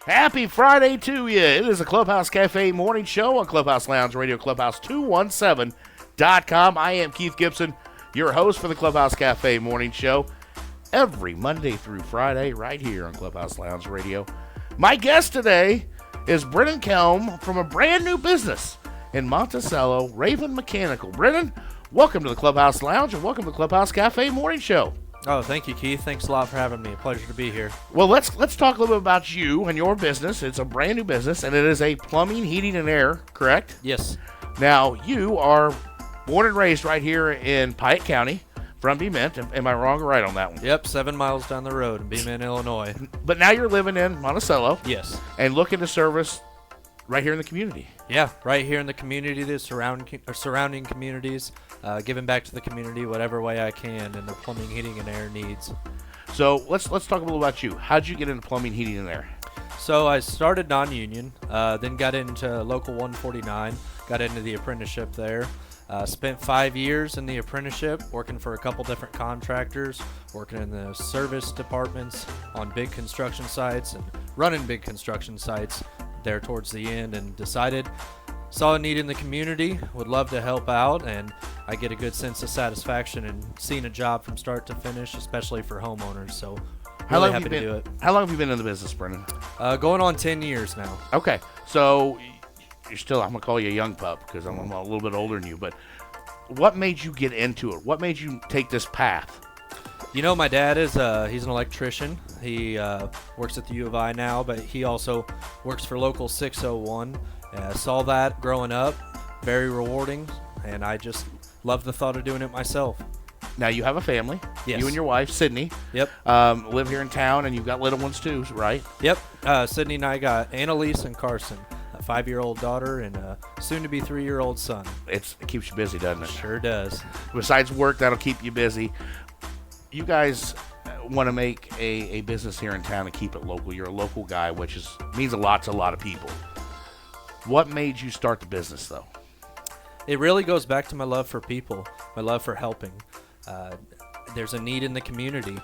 Happy Friday to you. It is a Clubhouse Cafe morning show on Clubhouse Lounge Radio, Clubhouse217.com. I am Keith Gibson, your host for the Clubhouse Cafe morning show, every Monday through Friday right here on Clubhouse Lounge Radio. My guest today is Brennan Kelm from a brand new business in Monticello, Raven Mechanical. Brennan, welcome to the Clubhouse Lounge and welcome to the Clubhouse Cafe morning show. Oh, thank you, Keith. Thanks a lot for having me. A pleasure to be here. Well, let's talk a little bit about you and your business. It's a brand new business, and it is a plumbing, heating, and air, correct? Yes. Now, you are born and raised right here in Piatt County from Bement. Am I wrong or right on that one? Yep, 7 miles down the road in Bement, Illinois. But now you're living in Monticello. Yes. And looking to service right here in the community. Yeah, right here in the community, the surrounding communities, giving back to the community whatever way I can in the plumbing, heating, and air needs. So let's talk a little about you. How'd you get into plumbing, heating, and air? So I started non-union, then got into Local 149, got into the apprenticeship there. Spent 5 years in the apprenticeship, working for a couple different contractors, working in the service departments on big construction sites and running big construction sites there towards the end, and saw a need in the community, would love to help out, and I get a good sense of satisfaction in seeing a job from start to finish, especially for homeowners. So really happy to do it. How long have you been in the business, Brennan? Going on 10 years now. Okay, so you're still, I'm going to call you a young pup because I'm a little bit older than you, but what made you get into it? What made you take this path? You know, my dad is he's an electrician. He works at the U of I now, but he also works for Local 601. Saw that growing up, very rewarding, and I just love the thought of doing it myself. Now, you have a family. Yes. You and your wife, Sydney. Yep. Live here in town, and you've got little ones too, right? Yep. Sydney and I got Annalise and Carson, a 5-year-old daughter and a soon-to-be 3-year-old son. It keeps you busy, doesn't it? Sure does. Besides work, that'll keep you busy. You guys want to make a business here in town and keep it local. You're a local guy, which means a lot to a lot of people. What made you start the business, though? It really goes back to my love for people, my love for helping. There's a need in the community.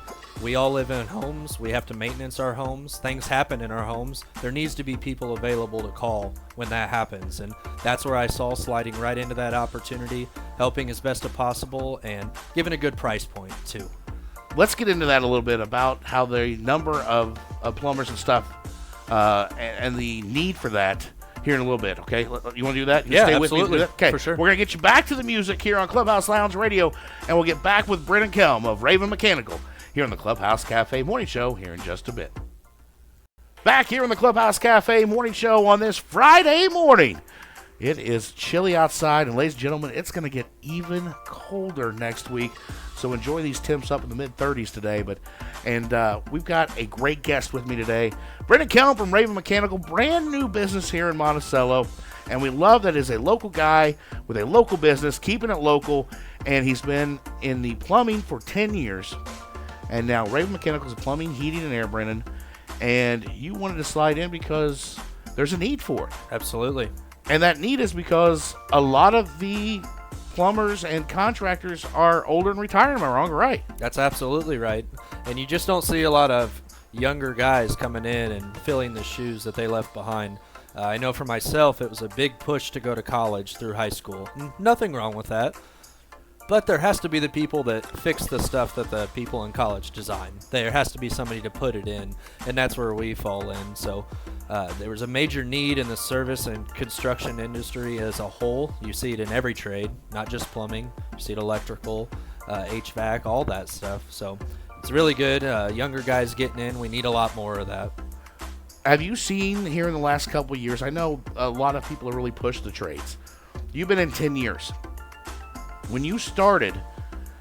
We all live in homes. We have to maintenance our homes. Things happen in our homes. There needs to be people available to call when that happens. And that's where I saw sliding right into that opportunity, helping as best as possible and giving a good price point, too. Let's get into that a little bit about how the number of plumbers and stuff and the need for that here in a little bit, okay? You want to do that? Yeah, stay absolutely. With me? Okay, for sure. We're going to get you back to the music here on Clubhouse Lounge Radio, and we'll get back with Brennan Kelm of Raven Mechanical here on the Clubhouse Cafe Morning Show here in just a bit. Back here on the Clubhouse Cafe Morning Show on this Friday morning. It is chilly outside, and ladies and gentlemen, it's going to get even colder next week. So enjoy these temps up in the mid-30s today. And we've got a great guest with me today, Brennan Kelm from Raven Mechanical, brand new business here in Monticello. And we love that he's a local guy with a local business, keeping it local. And he's been in the plumbing for 10 years. And now Raven Mechanical is plumbing, heating, and air, Brennan. And you wanted to slide in because there's a need for it. Absolutely. And that need is because a lot of the plumbers and contractors are older and retired. Am I wrong or right? That's absolutely right. And you just don't see a lot of younger guys coming in and filling the shoes that they left behind. I know for myself, it was a big push to go to college through high school. Nothing wrong with that. But there has to be the people that fix the stuff that the people in college design. There has to be somebody to put it in, and that's where we fall in. So there was a major need in the service and construction industry as a whole. You see it in every trade, not just plumbing. You see it electrical, HVAC, all that stuff. So it's really good. Younger guys getting in. We need a lot more of that. Have you seen here in the last couple of years, I know a lot of people have really pushed the trades. You've been in 10 years. When you started,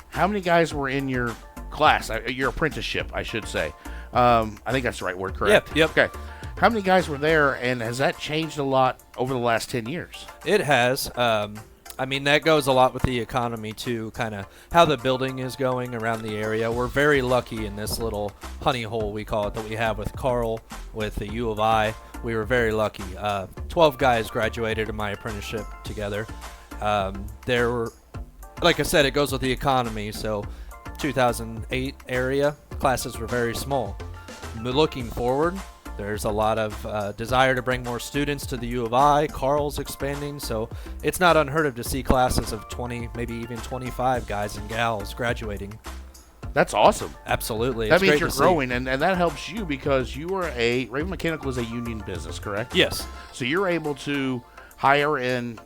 how many guys were in your class, your apprenticeship, I should say? I think that's the right word, correct? Yep. Okay. How many guys were there, and has that changed a lot over the last 10 years? It has. I mean, that goes a lot with the economy, too, kind of how the building is going around the area. We're very lucky in this little honey hole, we call it, that we have with Carl, with the U of I. We were very lucky. 12 guys graduated in my apprenticeship together. There were, like I said, it goes with the economy, so 2008 area, classes were very small. Looking forward, There's a lot of desire to bring more students to the U of I. Carl's expanding, so it's not unheard of to see classes of 20, maybe even 25 guys and gals graduating. That's awesome. Absolutely. That It's means great you're to growing, and that helps you because you are Raven Mechanical is a union business, correct? Yes. So you're able to hire in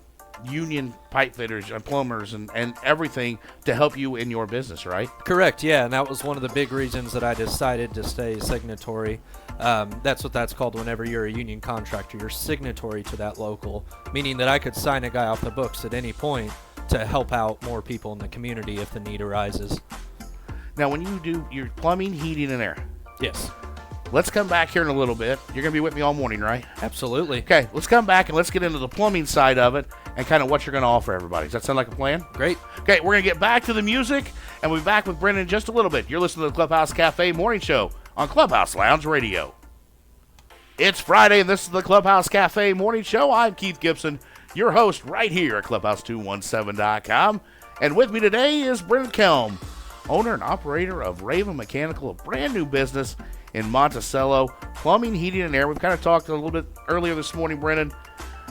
union pipe fitters and plumbers and everything to help you in your business, right? Correct, yeah, and that was one of the big reasons that I decided to stay signatory. That's what that's called whenever you're a union contractor. You're signatory to that local, meaning that I could sign a guy off the books at any point to help out more people in the community if the need arises. Now, when you do your plumbing, heating, and air, Yes. let's come back here in a little bit. You're going to be with me all morning, right? Absolutely. Okay, let's come back and let's get into the plumbing side of it and kind of what you're going to offer everybody. Does that sound like a plan? Great. Okay, we're going to get back to the music, and we'll be back with Brennan in just a little bit. You're listening to the Clubhouse Cafe Morning Show on Clubhouse Lounge Radio. It's Friday, and this is the Clubhouse Cafe Morning Show. I'm Keith Gibson, your host right here at Clubhouse217.com. And with me today is Brennan Kelm, owner and operator of Raven Mechanical, a brand new business in Monticello, plumbing, heating, and air. We've kind of talked a little bit earlier this morning, Brennan,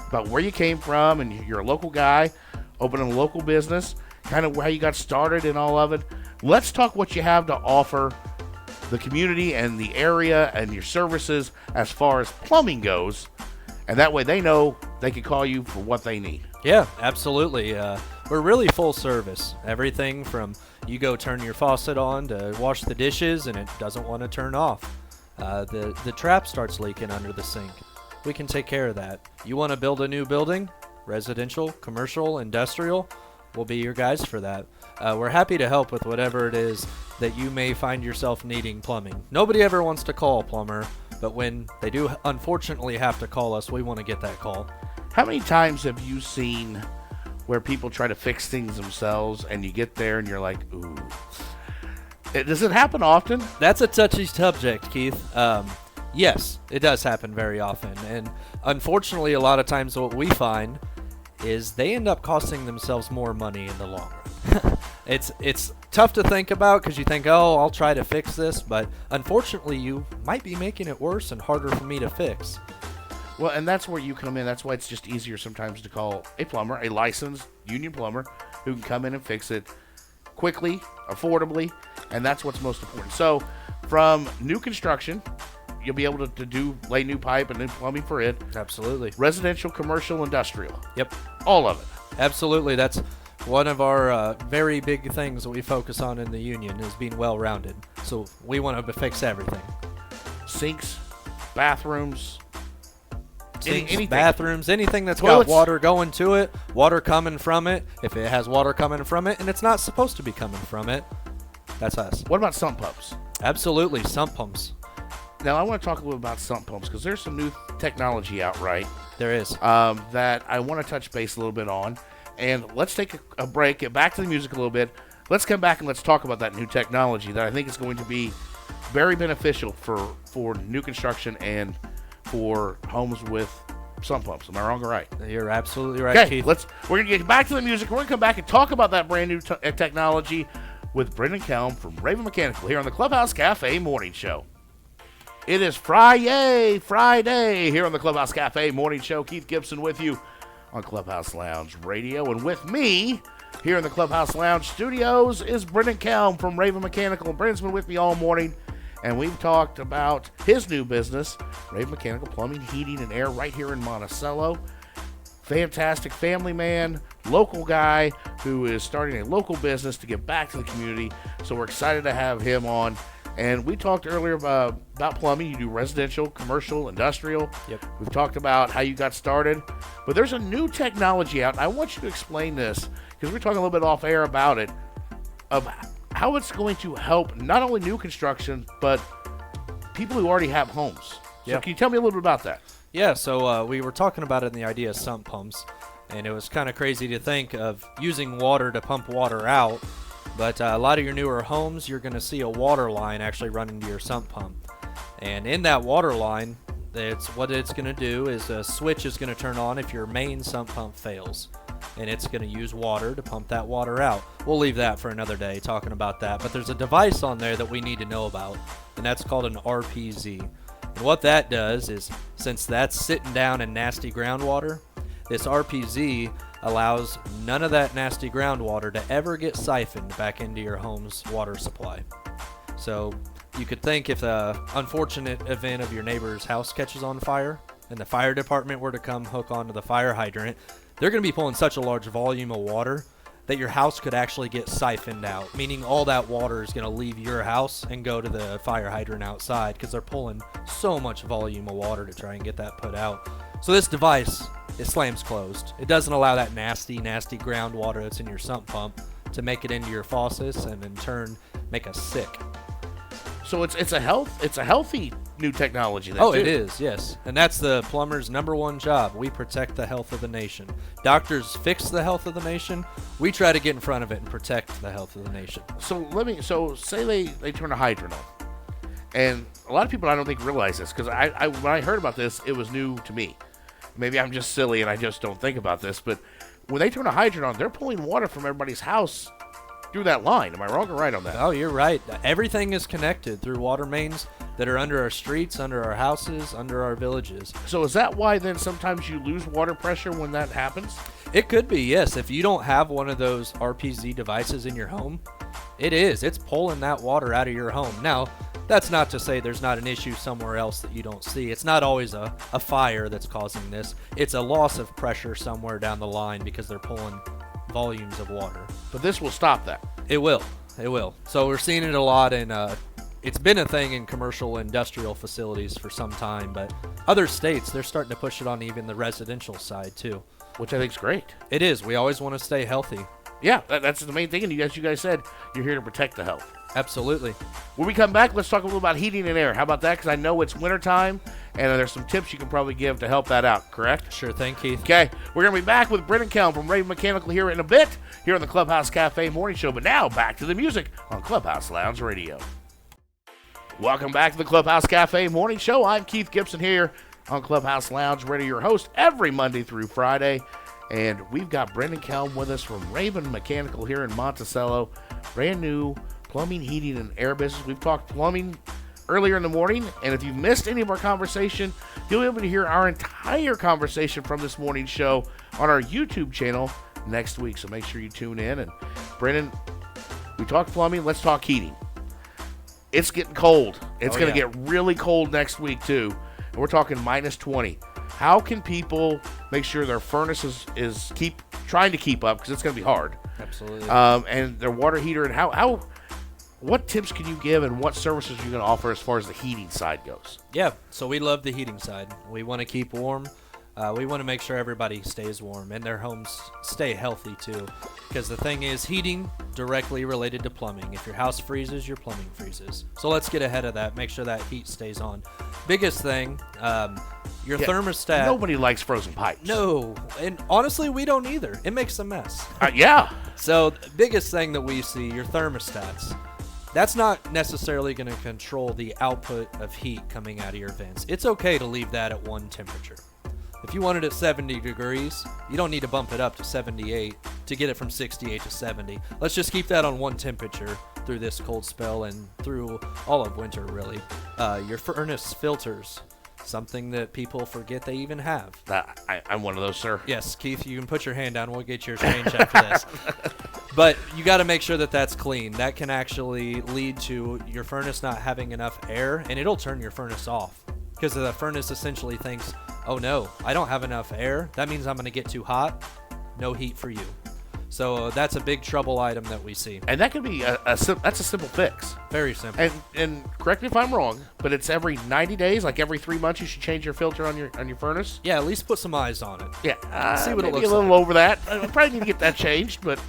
about where you came from, and you're a local guy, opening a local business, kind of how you got started and all of it. Let's talk what you have to offer the community and the area and your services as far as plumbing goes, and that way they know they can call you for what they need. Yeah, absolutely. We're really full service. Everything from you go turn your faucet on to wash the dishes and it doesn't want to turn off. The trap starts leaking under the sink. We can take care of that. You want to build a new building, residential, commercial, industrial, we'll be your guys for that. We're happy to help with whatever it is that you may find yourself needing plumbing. Nobody ever wants to call a plumber, but when they do unfortunately have to call us, we want to get that call. How many times have you seen where people try to fix things themselves and you get there and you're like, ooh? Does it happen often? That's a touchy subject, Keith. Yes, it does happen very often. And unfortunately, a lot of times what we find is they end up costing themselves more money in the long run. It's tough to think about because you think, oh, I'll try to fix this. But unfortunately, you might be making it worse and harder for me to fix. Well, and that's where you come in. That's why it's just easier sometimes to call a plumber, a licensed union plumber, who can come in and fix it quickly, affordably, and that's what's most important. So from new construction, you'll be able to lay new pipe and new plumbing for it. Absolutely. Residential, commercial, industrial. Yep. All of it. Absolutely. That's one of our very big things that we focus on in the union is being well-rounded. So we want to fix everything. Sinks, bathrooms, anything. Bathrooms, anything that's Toilets. got water going to it, water coming from it. If it has water coming from it and it's not supposed to be coming from it, that's us. What about sump pumps? Absolutely, sump pumps. Now, I want to talk a little about sump pumps because there's some new technology out, right? There is. That I want to touch base a little bit on. And let's take a break, get back to the music a little bit. Let's come back and let's talk about that new technology that I think is going to be very beneficial for new construction and for homes with sump pumps. Am I wrong or right? You're absolutely right, Okay, Keith. we're going to get back to the music. We're going to come back and talk about that brand new technology with Brennan Kelm from Raven Mechanical here on the Clubhouse Cafe Morning Show. It is Friday here on the Clubhouse Cafe Morning Show. Keith Gibson with you on Clubhouse Lounge Radio. And with me here in the Clubhouse Lounge studios is Brennan Kelm from Raven Mechanical. Brennan's been with me all morning, and we've talked about his new business, Raven Mechanical Plumbing, Heating, and Air right here in Monticello. Fantastic family man, local guy who is starting a local business to give back to the community. So we're excited to have him on. And we talked earlier about plumbing. You do residential, commercial, industrial. Yep. We've talked about how you got started. But there's a new technology out, and I want you to explain this because we're talking a little bit off air about it, of how it's going to help not only new construction, but people who already have homes. So Yep. can you tell me a little bit about that? Yeah, so we were talking about it in the idea of sump pumps, and it was kind of crazy to think of using water to pump water out. But a lot of your newer homes, you're going to see a water line actually running to your sump pump. And in that water line, what it's going to do is a switch is going to turn on if your main sump pump fails. And it's going to use water to pump that water out. We'll leave that for another day, talking about that. But there's a device on there that we need to know about, and that's called an RPZ. And what that does is, since that's sitting down in nasty groundwater, this RPZ allows none of that nasty groundwater to ever get siphoned back into your home's water supply. So you could think if the unfortunate event of your neighbor's house catches on fire and the fire department were to come hook onto the fire hydrant, they're going to be pulling such a large volume of water that your house could actually get siphoned out, meaning all that water is going to leave your house and go to the fire hydrant outside because they're pulling so much volume of water to try and get that put out. So this device, it slams closed. It doesn't allow that nasty, nasty groundwater that's in your sump pump to make it into your faucets and in turn make us sick. So it's a healthy new technology. Then, Oh, too. it is, yes. And that's the plumber's number one job. We protect the health of the nation. Doctors fix the health of the nation. We try to get in front of it and protect the health of the nation. So say they turn a hydrant on, and a lot of people I don't think realize this because I when I heard about this, it was new to me. Maybe I'm just silly and I just don't think about this, but when they turn a hydrant on, they're pulling water from everybody's house through that line. Am I wrong or right on that? Oh, you're right. Everything is connected through water mains that are under our streets, under our houses, under our villages. So is that why then sometimes you lose water pressure when that happens? It could be, yes. If you don't have one of those RPZ devices in your home, it is. It's pulling that water out of your home. Now, that's not to say there's not an issue somewhere else that you don't see. It's not always a fire that's causing this. It's a loss of pressure somewhere down the line because they're pulling volumes of water. But this will stop that. It will. It will. So we're seeing it a lot in, it's been a thing in commercial industrial facilities for some time, but other states, they're starting to push it on even the residential side too. Which I think is great. It is. We always want to stay healthy. Yeah, that's the main thing. And you guys said you're here to protect the health. Absolutely. When we come back, let's talk a little about heating and air. How about that? Because I know it's wintertime, and there's some tips you can probably give to help that out, correct? Sure thing, Keith. Okay, we're going to be back with Brennan Kelm from Raven Mechanical here in a bit, here on the Clubhouse Cafe Morning Show. But now, back to the music on Clubhouse Lounge Radio. Welcome back to the Clubhouse Cafe Morning Show. I'm Keith Gibson here on Clubhouse Lounge Radio, your host every Monday through Friday. And we've got Brennan Kelm with us from Raven Mechanical here in Monticello. Brand new plumbing, heating, and air business. We've talked plumbing earlier in the morning, and if you've missed any of our conversation, you'll be able to hear our entire conversation from this morning's show on our YouTube channel next week. So make sure you tune in. And Brennan, we talked plumbing, let's talk heating. It's getting cold. It's going to get really cold next week too. And we're talking minus 20. How can people make sure their furnace is trying to keep up, because it's going to be hard. Absolutely. And their water heater, and what tips can you give and what services are you going to offer as far as the heating side goes? Yeah, so we love the heating side. We want to keep warm. We want to make sure everybody stays warm and their homes stay healthy too. Because the thing is, heating directly related to plumbing. If your house freezes, your plumbing freezes. So let's get ahead of that. Make sure that heat stays on. Biggest thing, your thermostat. Nobody likes frozen pipes. No, and honestly, we don't either. It makes a mess. Yeah. So the biggest thing that we see, your thermostats. That's not necessarily going to control the output of heat coming out of your vents. It's okay to leave that at one temperature. If you want it at 70 degrees, you don't need to bump it up to 78 to get it from 68 to 70. Let's just keep that on one temperature through this cold spell and through all of winter, really. Your furnace filters, something that people forget they even have. I'm one of those, sir. Yes, Keith, you can put your hand down. We'll get yours changed after this. But you got to make sure that that's clean. That can actually lead to your furnace not having enough air, and it'll turn your furnace off. Because the furnace essentially thinks, oh no, I don't have enough air. That means I'm going to get too hot. No heat for you. So that's a big trouble item that we see. And that could be that's a simple fix. Very simple. And correct me if I'm wrong, but it's every 90 days, like every 3 months, you should change your filter on your furnace. Yeah, at least put some eyes on it. Yeah, see what it maybe looks a little like. over that. I probably need to get that changed, but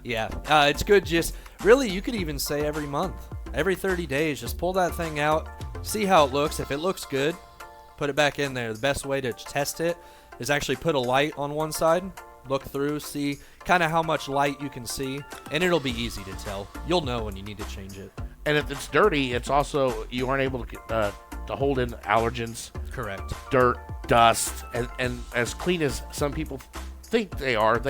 yeah, it's good. Just really, you could even say every month, every 30 days, just pull that thing out, see how it looks. If it looks good, put it back in there. The best way to test it is actually put a light on one side, look through, see kind of how much light you can see, and it'll be easy to tell. You'll know when you need to change it. And if it's dirty, it's also, you aren't able to hold in allergens. Correct. Dirt, dust, and as clean as some people think they are.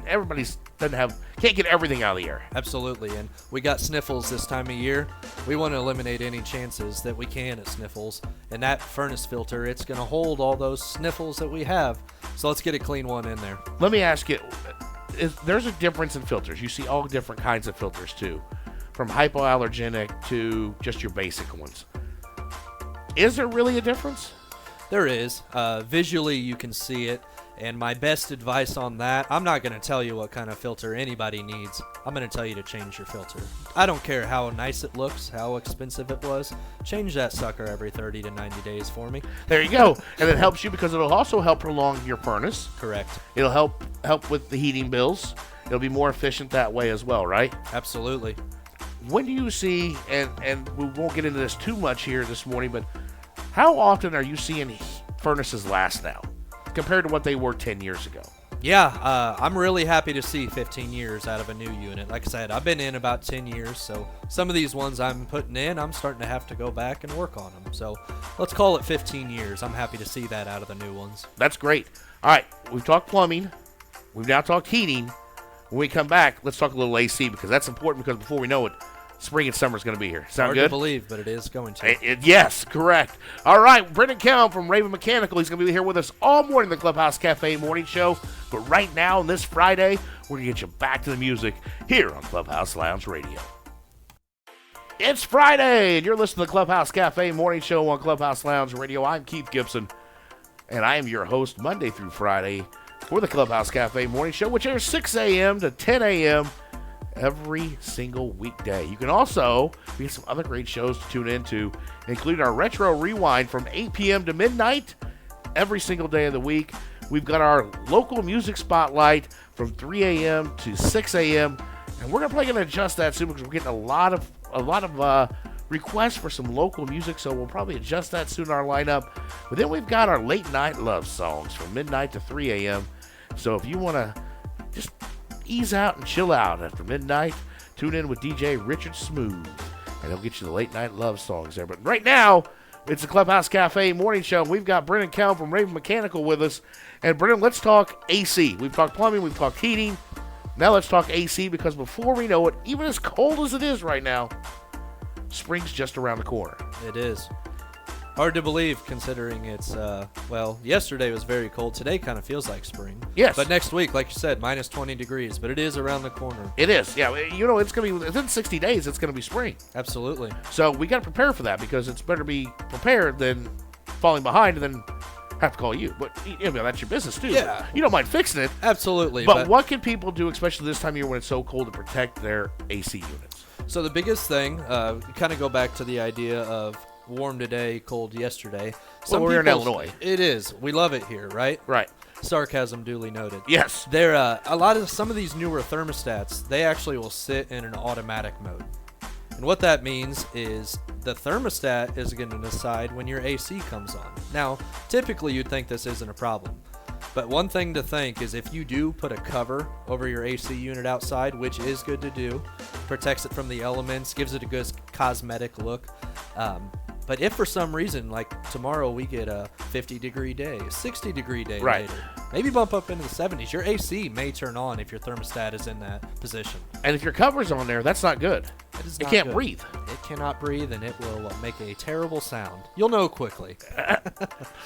Everybody's can't get everything out of the air. Absolutely, and we got sniffles this time of year. We want to eliminate any chances that we can at sniffles, and that furnace filter, it's going to hold all those sniffles that we have. So let's get a clean one in there. Let me ask you, there's a difference in filters. You see all different kinds of filters too, from hypoallergenic to just your basic ones. Is there really a difference? There is. Visually, you can see it. And my best advice on that, I'm not going to tell you what kind of filter anybody needs. I'm going to tell you to change your filter. I don't care how nice it looks, how expensive it was. Change that sucker every 30 to 90 days for me. There you go. And it helps you because it'll also help prolong your furnace. Correct. It'll help with the heating bills. It'll be more efficient that way as well, right? Absolutely. When do you see, and we won't get into this too much here this morning, but how often are you seeing furnaces last now compared to what they were 10 years ago? Yeah, I'm really happy to see 15 years out of a new unit. Like I said, I've been in about 10 years, so some of these ones I'm putting in, I'm starting to have to go back and work on them. So let's call it 15 years. I'm happy to see that out of the new ones. That's great. All right, we've talked plumbing. We've now talked heating. When we come back, let's talk a little AC because that's important because before we know it, spring and summer is going to be here. Sound Hard good? to believe, but it is going to. Yes, correct. All right, Brennan Kelm from Raven Mechanical. He's going to be here with us all morning, the Clubhouse Cafe Morning Show. But right now, on this Friday, we're going to get you back to the music here on Clubhouse Lounge Radio. It's Friday, and you're listening to the Clubhouse Cafe Morning Show on Clubhouse Lounge Radio. I'm Keith Gibson, and I am your host Monday through Friday for the Clubhouse Cafe Morning Show, which airs 6 a.m. to 10 a.m. every single weekday. You can also get some other great shows to tune into, including our Retro Rewind from 8 p.m. to midnight every single day of the week. We've got our local music spotlight from 3 a.m. to 6 a.m. And we're probably going to adjust that soon because we're getting a lot of requests for some local music, so we'll probably adjust that soon in our lineup. But then we've got our late night love songs from midnight to 3 a.m. So if you want to just ease out and chill out after midnight, tune in with DJ Richard Smooth, and he'll get you the late night love songs there. But right now, it's the Clubhouse Cafe Morning Show. We've got Brennan Kelm from Raven Mechanical with us. And Brennan, let's talk AC. We've talked plumbing, we've talked heating. Now let's talk AC because before we know it, even as cold as it is right now, spring's just around the corner. It is. Hard to believe considering it's, yesterday was very cold. Today kind of feels like spring. Yes. But next week, like you said, minus 20 degrees, but it is around the corner. It is. Yeah, you know, it's going to be, within 60 days, it's going to be spring. Absolutely. So we got to prepare for that because it's better to be prepared than falling behind and then have to call you. But, you know, that's your business, too. Yeah. You don't mind fixing it. Absolutely. But what can people do, especially this time of year when it's so cold, to protect their AC units? So the biggest thing, kind of go back to the idea of warm today, cold yesterday. Well, we're in Illinois. It is. We love it here, right? Right. Sarcasm duly noted. Yes. There, some of these newer thermostats, they actually will sit in an automatic mode. And what that means is the thermostat is going to decide when your AC comes on. Now, typically you'd think this isn't a problem. But one thing to think is if you do put a cover over your AC unit outside, which is good to do, protects it from the elements, gives it a good cosmetic look. But if for some reason, like tomorrow, we get a 50-degree day, a 60-degree day later, maybe bump up into the 70s, your AC may turn on if your thermostat is in that position. And if your cover's on there, that's not good. It can't breathe. It cannot breathe, and it will make a terrible sound. You'll know quickly.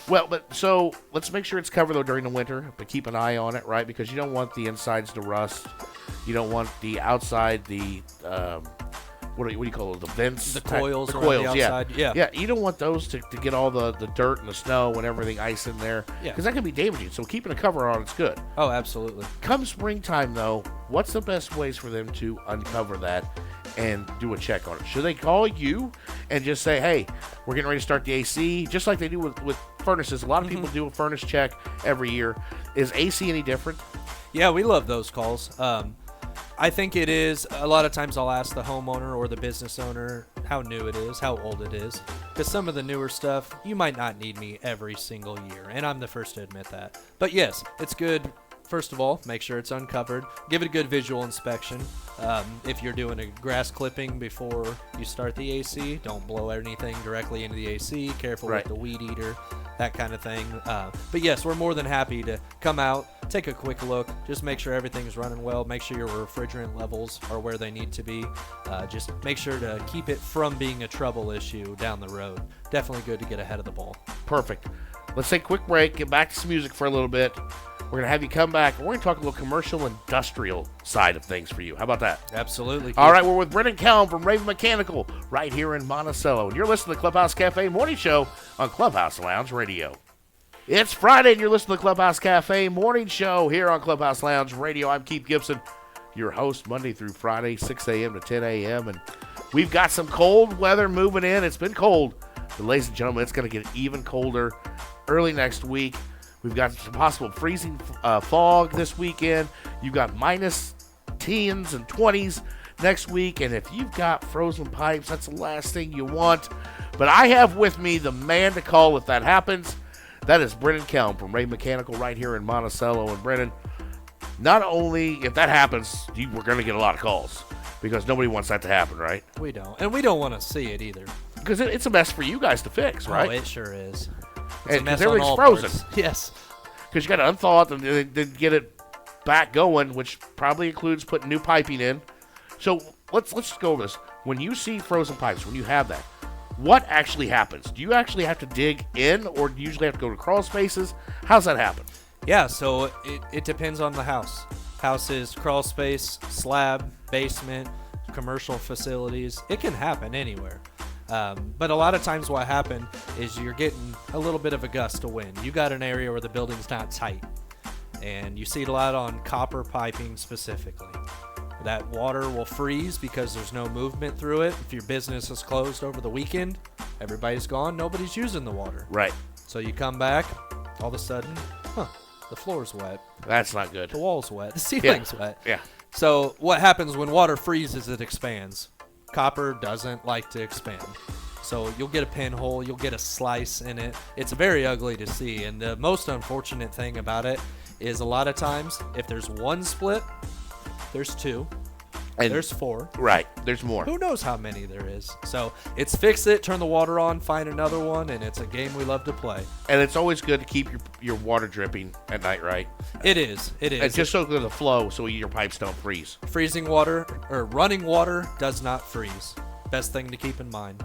Well, but so let's make sure it's covered, though, during the winter, but keep an eye on it, right? Because you don't want the insides to rust. You don't want the outside, what do you call it? The vents? The coils. The coils, the outside. Yeah. Yeah, you don't want those to get all the dirt and the snow and everything, ice in there. Yeah. Because that can be damaging. So keeping a cover on it's good. Oh, absolutely. Come springtime, though, what's the best ways for them to uncover that and do a check on it? Should they call you and just say, hey, we're getting ready to start the AC, just like they do with furnaces? A lot of people do a furnace check every year. Is AC any different? Yeah, we love those calls. I think it is. A lot of times I'll ask the homeowner or the business owner how new it is, how old it is. Because some of the newer stuff, you might not need me every single year. And I'm the first to admit that. But yes, it's good. First of all, make sure it's uncovered. Give it a good visual inspection. If you're doing a grass clipping before you start the AC, don't blow anything directly into the AC. Careful with the weed eater, that kind of thing. But yes, we're more than happy to come out, take a quick look. Just make sure everything's running well. Make sure your refrigerant levels are where they need to be. Just make sure to keep it from being a trouble issue down the road. Definitely good to get ahead of the ball. Perfect. Let's take a quick break, get back to some music for a little bit. We're going to have you come back, and we're going to talk a little commercial industrial side of things for you. How about that? Absolutely. All right, we're with Brennan Kelm from Raven Mechanical right here in Monticello. And you're listening to the Clubhouse Cafe Morning Show on Clubhouse Lounge Radio. It's Friday, and you're listening to the Clubhouse Cafe Morning Show here on Clubhouse Lounge Radio. I'm Keith Gibson, your host Monday through Friday, 6 a.m. to 10 a.m. And we've got some cold weather moving in. It's been cold. But ladies and gentlemen, it's going to get even colder early next week. We've got some possible freezing fog this weekend. You've got minus teens and 20s next week. And if you've got frozen pipes, that's the last thing you want. But I have with me the man to call if that happens. That is Brennan Kelm from Raven Mechanical right here in Monticello. And Brennan, not only if that happens, we're going to get a lot of calls because nobody wants that to happen, right? We don't. And we don't want to see it either. Because it's a mess for you guys to fix, right? Oh, it sure is. And because everything's frozen. Parts. Yes. Because you got to unthaw it and then get it back going, which probably includes putting new piping in. So let's just go over this. When you see frozen pipes, when you have that, what actually happens? Do you actually have to dig in, or do you usually have to go to crawl spaces? How's that happen? Yeah, so it depends on the house. House is crawl space, slab, basement, commercial facilities. It can happen anywhere. But a lot of times what happens is you're getting a little bit of a gust of wind. You got an area where the building's not tight, and you see it a lot on copper piping specifically. That water will freeze because there's no movement through it. If your business is closed over the weekend, everybody's gone, nobody's using the water. Right. So you come back, all of a sudden, the floor's wet. That's not good. The wall's wet. The ceiling's wet. Yeah. So what happens when water freezes, it expands. Copper doesn't like to expand. So you'll get a pinhole, you'll get a slice in it. It's very ugly to see. And the most unfortunate thing about it is a lot of times, if there's one split, there's two, and there's four. Right, there's more. Who knows how many there is. So it's fix it, turn the water on, find another one, and it's a game we love to play. And it's always good to keep your water dripping at night, right? It is. And just so there's a flow so your pipes don't freeze. Freezing water, or running water, does not freeze. Best thing to keep in mind.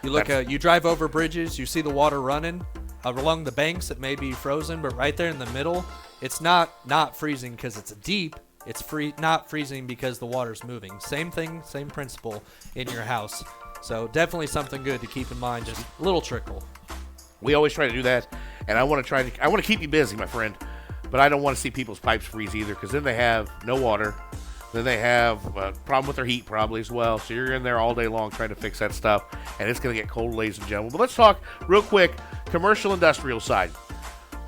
You drive over bridges, you see the water running. Along the banks, it may be frozen, but right there in the middle, it's not freezing because it's deep. It's not freezing because the water's moving. Same thing, same principle in your house. So definitely something good to keep in mind. Just a little trickle. We always try to do that, and I want to keep you busy, my friend. But I don't want to see people's pipes freeze either, because then they have no water. Then they have a problem with their heat probably as well. So you're in there all day long trying to fix that stuff, and it's going to get cold, ladies and gentlemen. But let's talk real quick, commercial industrial side.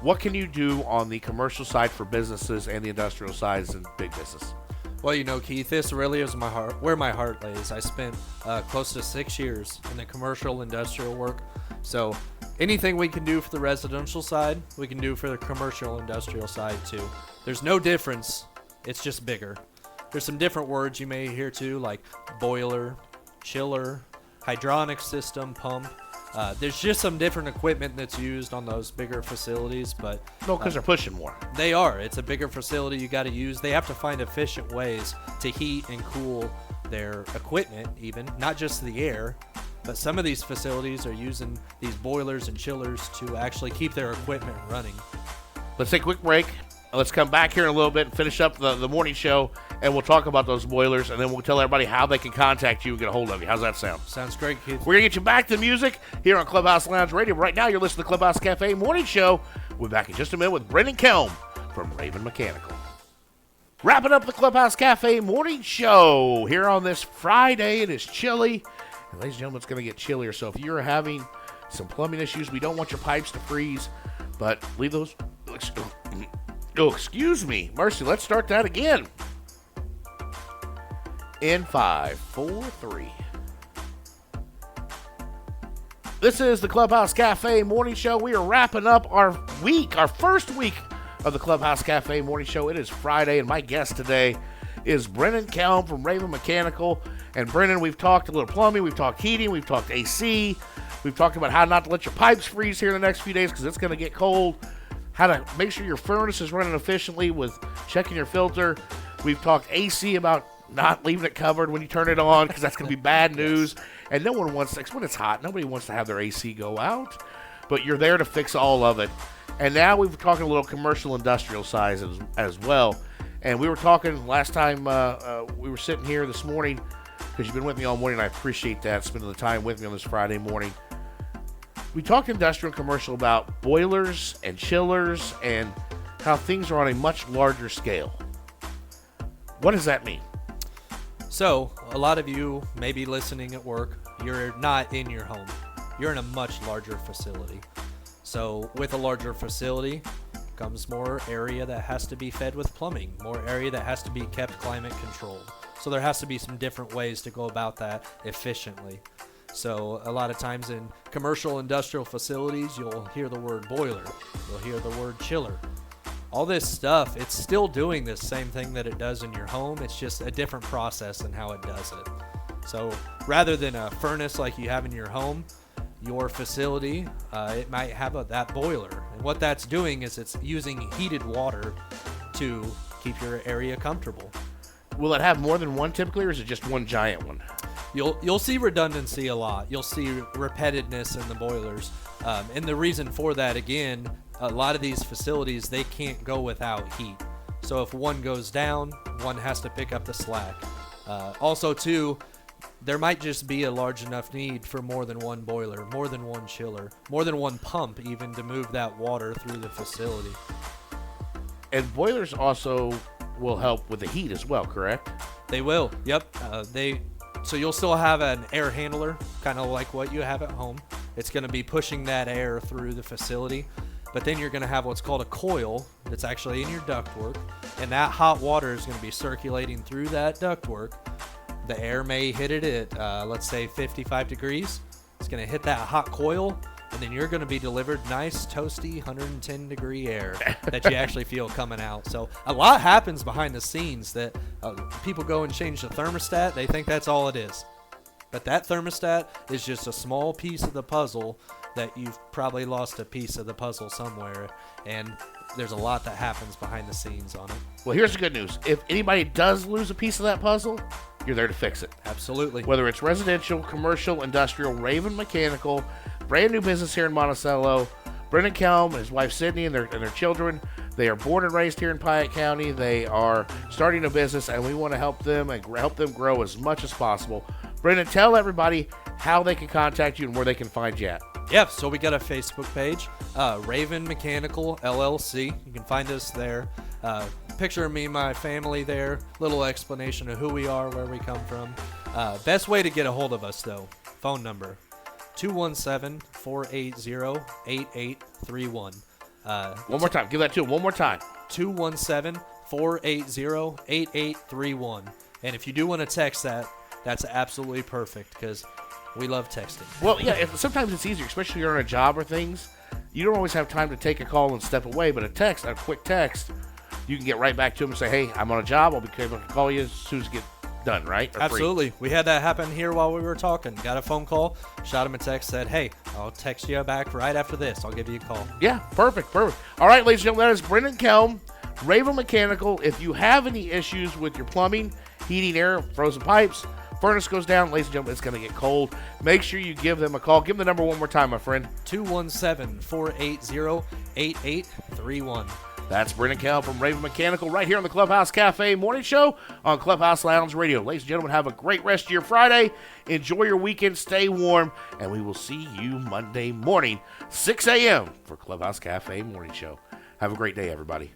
What can you do on the commercial side for businesses and the industrial sides and big business? Well, Keith, this really is where my heart lays. I spent close to 6 years in the commercial industrial work. So anything we can do for the residential side, we can do for the commercial industrial side too. There's no difference. It's just bigger. There's some different words you may hear too, like boiler, chiller, hydronic system, pump. There's just some different equipment that's used on those bigger facilities, but no, because they're pushing more. They are. It's a bigger facility you got to use. They have to find efficient ways to heat and cool their equipment, even not just the air. But some of these facilities are using these boilers and chillers to actually keep their equipment running. Let's take a quick break. Let's come back here in a little bit and finish up the morning show, and we'll talk about those boilers, and then we'll tell everybody how they can contact you and get a hold of you. How's that sound? Sounds great, Keith. We're going to get you back to music here on Clubhouse Lounge Radio. Right now, you're listening to Clubhouse Cafe Morning Show. We'll be back in just a minute with Brennan Kelm from Raven Mechanical. Wrapping up the Clubhouse Cafe Morning Show here on this Friday. It is chilly. And ladies and gentlemen, it's going to get chillier. So if you're having some plumbing issues, we don't want your pipes to freeze, but leave those... Oh, excuse me. Mercy, let's start that again. In 5, 4, 3. This is the Clubhouse Cafe Morning Show. We are wrapping up our first week of the Clubhouse Cafe Morning Show. It is Friday, and my guest today is Brennan Kelm from Raven Mechanical. And Brennan, we've talked a little plumbing, we've talked heating, we've talked AC, we've talked about how not to let your pipes freeze here in the next few days because it's going to get cold. how to make sure your furnace is running efficiently with checking your filter. We've talked AC about not leaving it covered when you turn it on because that's going to be bad news. And no one wants to, when it's hot, nobody wants to have their AC go out. But you're there to fix all of it. And now we've talking a little commercial industrial size as well. And we were talking last time we were sitting here this morning, because you've been with me all morning, and I appreciate that, spending the time with me on this Friday morning. We talked industrial and commercial about boilers and chillers and how things are on a much larger scale. What does that mean? So, a lot of you may be listening at work. You're not in your home. You're in a much larger facility. So, with a larger facility comes more area that has to be fed with plumbing, more area that has to be kept climate controlled. So, there has to be some different ways to go about that efficiently. So, a lot of times in commercial industrial facilities, you'll hear the word boiler. You'll hear the word chiller. All this stuff, it's still doing the same thing that it does in your home. It's just a different process in how it does it. So rather than a furnace like you have in your home, your facility, it might have that boiler. And what that's doing is it's using heated water to keep your area comfortable. Will it have more than one typically, or is it just one giant one? You'll see redundancy a lot. You'll see repetitiveness in the boilers. And the reason for that, again, a lot of these facilities, they can't go without heat. So if one goes down, one has to pick up the slack. Also, too, there might just be a large enough need for more than one boiler, more than one chiller, more than one pump even to move that water through the facility. And boilers also will help with the heat as well, correct? They will, yep. So you'll still have an air handler, kind of like what you have at home. It's going to be pushing that air through the facility. But then you're going to have what's called a coil that's actually in your ductwork, and that hot water is going to be circulating through that ductwork. The air may hit it at, let's say, 55 degrees. It's going to hit that hot coil, and then you're going to be delivered nice, toasty, 110-degree air that you actually feel coming out. So a lot happens behind the scenes that people go and change the thermostat. They think that's all it is. But that thermostat is just a small piece of the puzzle that you've probably lost a piece of the puzzle somewhere, and there's a lot that happens behind the scenes on it. Well, here's the good news. If anybody does lose a piece of that puzzle, you're there to fix it. Absolutely. Whether it's residential, commercial, industrial, Raven Mechanical, brand new business here in Monticello, Brennan Kelm and his wife Sydney and their children, they are born and raised here in Piatt County. They are starting a business, and we want to help them and help them grow as much as possible. Brennan, tell everybody how they can contact you and where they can find you at. Yeah, so we got a Facebook page, Raven Mechanical LLC. You can find us there. Picture of me and my family there. Little explanation of who we are, where we come from. Best way to get a hold of us, though, phone number, 217-480-8831. One more time. Give that to him one more time. 217-480-8831. And if you do want to text that, that's absolutely perfect because we love texting. Well, yeah, sometimes it's easier, especially if you're on a job or things. You don't always have time to take a call and step away, but a quick text, you can get right back to them and say, hey, I'm on a job. I'll be able to call you as soon as you get done, right? Or Absolutely. free. We had that happen here while we were talking. Got a phone call, shot him a text, said, hey, I'll text you back right after this. I'll give you a call. Yeah, perfect. All right, ladies and gentlemen, that is Brennan Kelm, Raven Mechanical. If you have any issues with your plumbing, heating, air, frozen pipes, furnace goes down, ladies and gentlemen, it's going to get cold. Make sure you give them a call. Give them the number one more time, my friend. 217-480-8831. That's Brennan Kelm from Raven Mechanical right here on the Clubhouse Cafe Morning Show on Clubhouse Lounge Radio. Ladies and gentlemen, have a great rest of your Friday. Enjoy your weekend. Stay warm. And we will see you Monday morning, 6 a.m. for Clubhouse Cafe Morning Show. Have a great day, everybody.